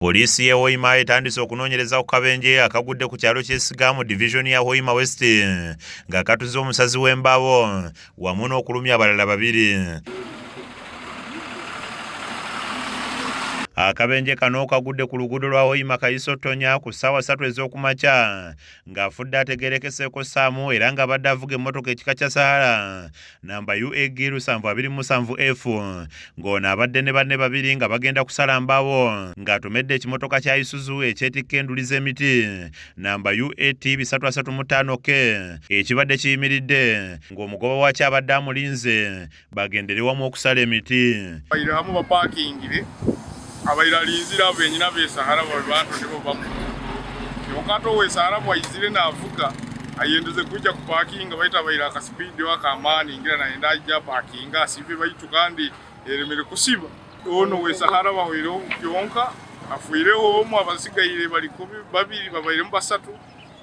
Poliisi y'e Hoima etandise okunoonyereza ku kabenje akagudde ku kyalo ky'Essiga mu division ya Hoima West nga katuze omusazi w'embaawo wamu n'okulumya abalala 2. Akabenje kano kagudde ku luguudo lwa Hoima Kayisotonya ku ssaawa 3 ez'okumakya ng'afudde ategeerekeseeko ssaamu era ng'abadde avuga emmotoka ekika kya Sahara namba UAG 727F ng'ono abadde ne banne 2 nga bagenda kusala mbaawo ng'atomedde ekimotoka kya Isuzu ekyetikka enduli z'emiti namba UAT 335K ekibadde kiyimiridde ng'omugoba waakyo abadde amulinze bagendere wamu okusala emiti. Abaira linzira benyina be Sahara bantu nibo bamu yokato we Sahara bwayizire navuga ayendeze kujja ku parking baita bayira aka speed wakamani ngira naenda ajja parking asibe bayitu kandi eremere kusiba ono we Sahara bahwiro yonka afuireho omu abasigayire bali 2 babayire mu 3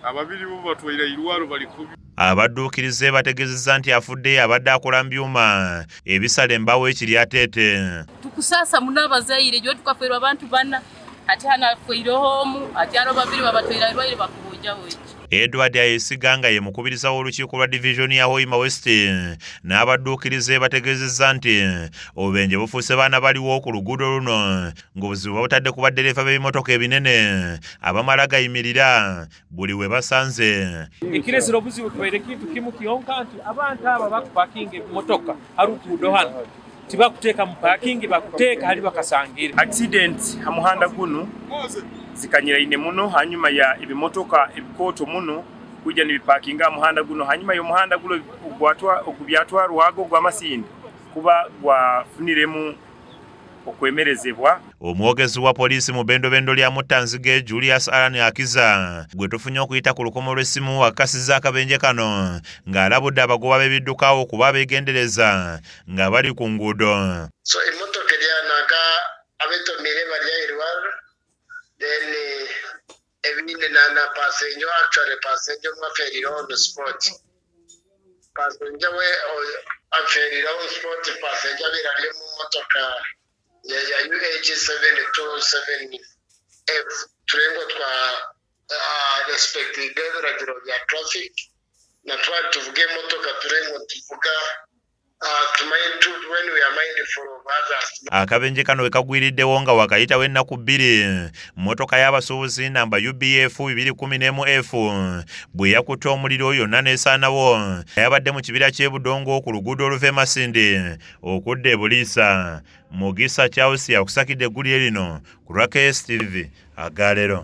ababiri bo batwira irwaro bali 1. Abadduukirize bategeezezza nti afudde abadde akola mbyuma ebisala embaawo ekiri ateete. Tukusasa munabazaire gyo tukaferwa abantu bana ati hana feiroho omu ati aro 2 babatwira irwaire bakubojaho iki. Edward Ayesiga nga ye mukubiriza w'olukiiko lwa division ya Hoima West n'abadduukirize bategeezezza nti obubenje bufuuse baana baliwo ku luguudo luno ng'obuzibu babutadde ku baddereeva b'ebimotoka ebinene abamala gayimirira buli we basanze. Ekirezero obuzibu tubaire kintu kimu kiyonka nti abantu aba bakupakinga ebimotoka hari okuudo hano tibakuteeka mu parking bakuteeka hali bakasangira. Accident hamuhanda guno zikanyiraine muno hanyuma ya ebimotoka ebikoto muno kujja nibipakinga muhanda guno hanyuma yo muhanda gulo ogubyatwarwago gw'amasindi kuba gwafuniremu okwemerezebwa. Omwogezi wa poliisi mu bendobendo lya Muttanzige Julius Alan Akiza gwe tufunye okuyita ku lukomo lw'essimu akakasizza akabenje kano ng'alabudde abagoba b'ebidduka okuba beegendereza nga bali ku nguudo. So emmotoka eryanaga abetomire balya irwaro then ebinde na passenger actually passenger maferira on the spot passenger we aferira on spot passenger birali mu motoka ya UAG 727F turengo twa respective level ya traffic na twali tuvuge motoka turengo tuvuga when we are mindful of others. Akabenje kano we kagwiriddewo nga wakayita w'ennaku 2 mmotoka y'abasuubuzi namba UBF 211F bwe yakutte omuliro yonna n'esaanawo yabadde mu kibira ky'e Budongo ku luguudo oluva e Masindi okudda e Buliisa. Mugisa Charles yakusakidde eggulire lino ku KSTV Agalero.